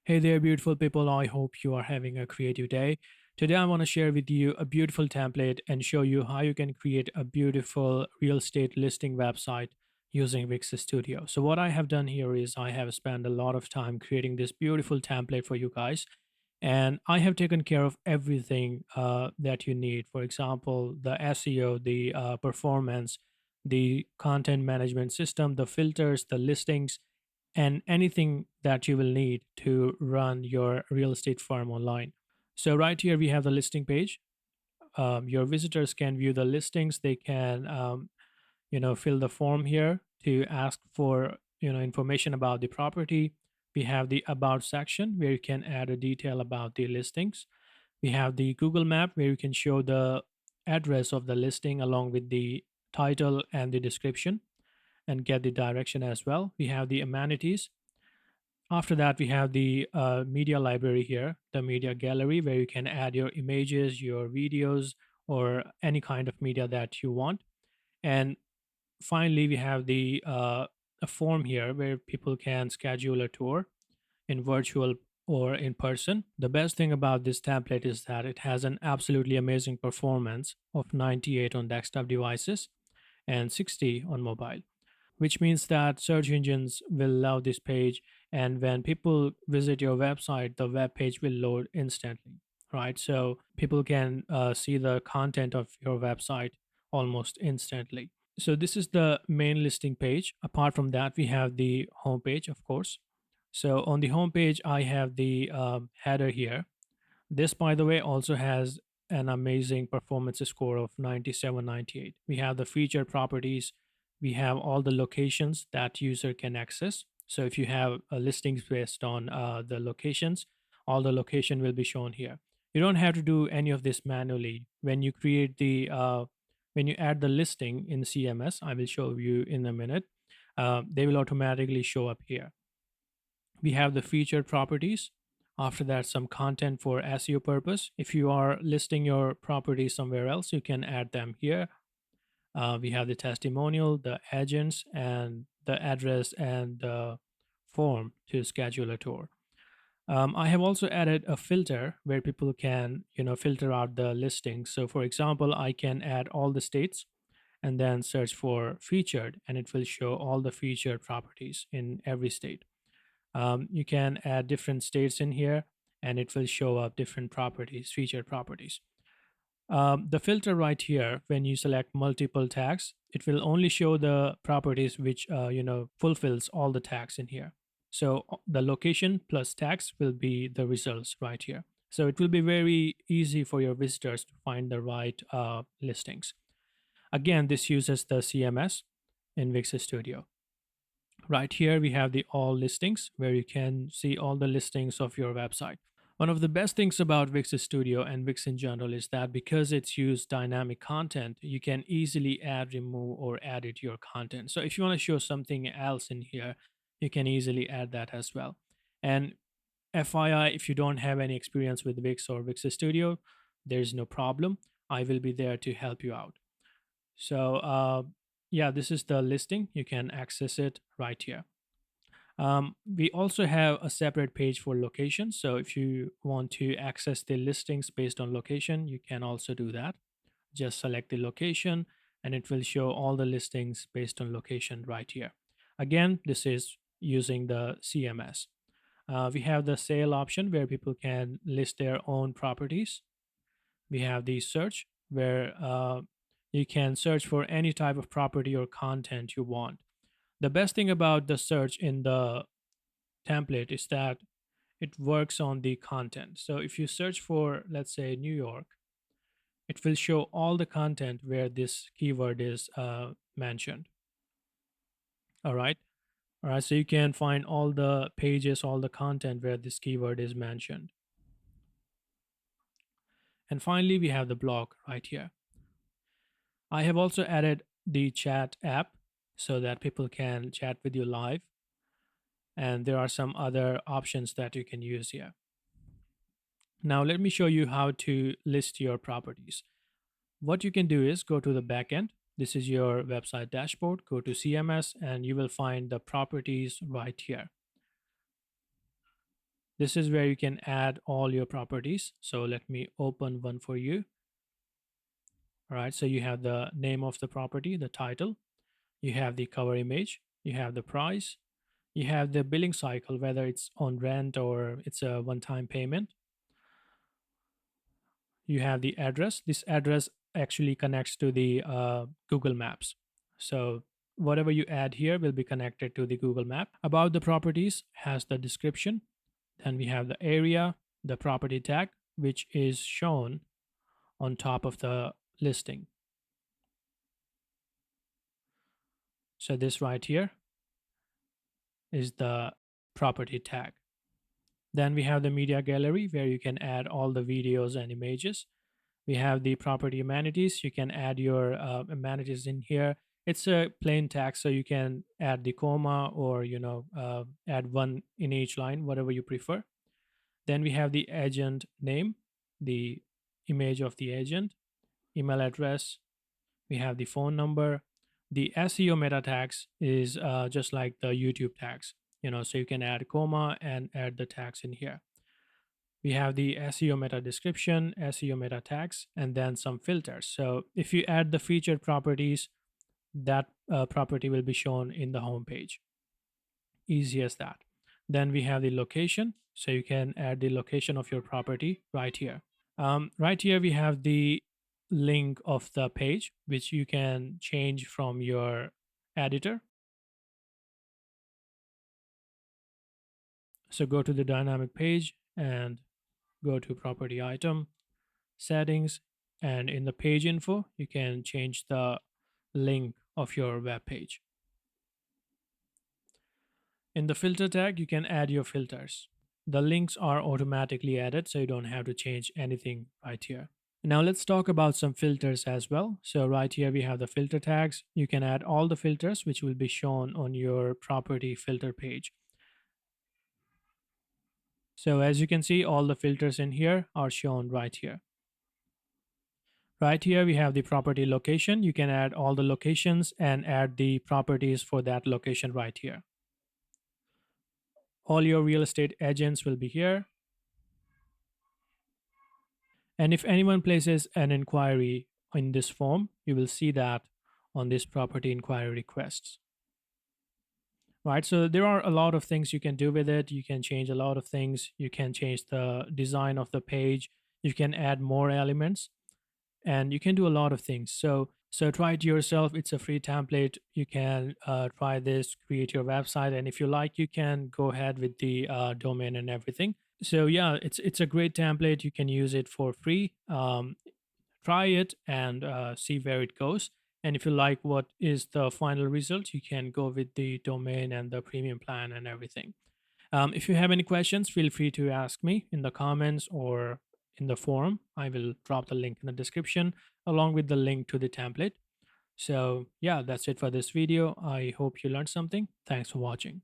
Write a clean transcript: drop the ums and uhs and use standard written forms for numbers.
Hey there, beautiful people. I hope you are having a creative day. Today, I want to share with you a beautiful template and show you how you can create a beautiful real estate listing website using Wix Studio. So, what I have done here is I have spent a lot of time creating this beautiful template for you guys, and I have taken care of everything that you need. For example, the SEO, the performance, the content management system, the filters, the listings, and anything that you will need to run your real estate firm online. So right here we have the listing page. Your visitors can view the listings. They can fill the form here to ask for information about the property. We have the about section where you can add a detail about the listings. We have the Google map where you can show the address of the listing along with the title and the description and get the direction as well. We have the amenities. After that, we have the media library here, the media gallery, where you can add your images, your videos, or any kind of media that you want. And finally, we have the a form here where people can schedule a tour in virtual or in person. The best thing about this template is that it has an absolutely amazing performance of 98 on desktop devices and 60 on mobile, which means that search engines will love this page. And when people visit your website, the web page will load instantly, right? So people can see the content of your website almost instantly. So this is the main listing page. Apart from that, we have the home page, of course. So on the home page, I have the header here. This, by the way, also has an amazing performance score of 9798. We have the featured properties. We have all the locations that user can access. So if you have listings based on the locations, all the location will be shown here. You don't have to do any of this manually. When you add the listing in CMS, I will show you in a minute. They will automatically show up here. We have the featured properties. After that, some content for SEO purpose. If you are listing your property somewhere else, you can add them here. We have the testimonial, the agents, and the address and the form to schedule a tour. I have also added a filter where people can, filter out the listings. So, for example, I can add all the states and then search for featured, and it will show all the featured properties in every state. You can add different states in here and it will show up different properties, featured properties. The filter right here, when you select multiple tags, it will only show the properties which fulfills all the tags in here. So the location plus tags will be the results right here. So it will be very easy for your visitors to find the right listings. Again, this uses the CMS in Wix Studio. Right here, we have the all listings where you can see all the listings of your website. One of the best things about Wix Studio and Wix in general is that because it's used dynamic content, you can easily add, remove, or edit your content. So if you want to show something else in here, you can easily add that as well. And FYI, if you don't have any experience with Wix or Wix Studio, there's no problem. I will be there to help you out. So, yeah, this is the listing. You can access it right here. We also have a separate page for location. So if you want to access the listings based on location, you can also do that. Just select the location and it will show all the listings based on location right here. Again, this is using the CMS. We have the sale option where people can list their own properties. We have the search where you can search for any type of property or content you want. The best thing about the search in the template is that it works on the content. So if you search for, let's say, New York, it will show all the content where this keyword is mentioned. All right. All right. So you can find all the pages, all the content where this keyword is mentioned. And finally, we have the blog right here. I have also added the chat app so that people can chat with you live. And there are some other options that you can use here. Now, let me show you how to list your properties. What you can do is go to the backend. This is your website dashboard. Go to CMS and you will find the properties right here. This is where you can add all your properties. So let me open one for you. All right, so you have the name of the property, the title, you have the cover image, you have the price, you have the billing cycle, whether it's on rent or it's a one-time payment. You have the address. This address actually connects to the Google Maps. So whatever you add here will be connected to the Google Map. About the properties has the description. Then we have the area, the property tag, which is shown on top of the listing. So this right here is the property tag. Then we have the media gallery where you can add all the videos and images. We have the property amenities. You can add your amenities in here. It's a plain text, so you can add the comma or add one in each line, whatever you prefer. Then we have the agent name, the image of the agent, email address. We have the phone number. The SEO meta tags is just like the YouTube tags, so you can add comma and add the tags in here. We have the SEO meta description, SEO meta tags, and then some filters. So if you add the featured properties, that property will be shown in the home page. Easy as that. Then we have the location. So you can add the location of your property right here. Right here, we have the link of the page, which you can change from your editor. So go to the dynamic page and go to property item, settings, and in the page info, you can change the link of your web page. In the filter tag, you can add your filters. The links are automatically added, so you don't have to change anything right here. Now let's talk about some filters as well. So right here we have the filter tags. You can add all the filters which will be shown on your property filter page. So as you can see, all the filters in here are shown right here. Right here we have the property location. You can add all the locations and add the properties for that location right here. All your real estate agents will be here. And if anyone places an inquiry in this form, you will see that on this property inquiry requests. Right, so there are a lot of things you can do with it. You can change a lot of things. You can change the design of the page. You can add more elements, and you can do a lot of things. So try it yourself. It's a free template. You can try this, create your website, and if you like, you can go ahead with the domain and everything. So yeah, it's a great template. You can use it for free. Try it and see where it goes. And if you like what is the final result, you can go with the domain and the premium plan and everything. If you have any questions, feel free to ask me in the comments or in the forum. I will drop the link in the description along with the link to the template. So yeah, that's it for this video. I hope you learned something. Thanks for watching.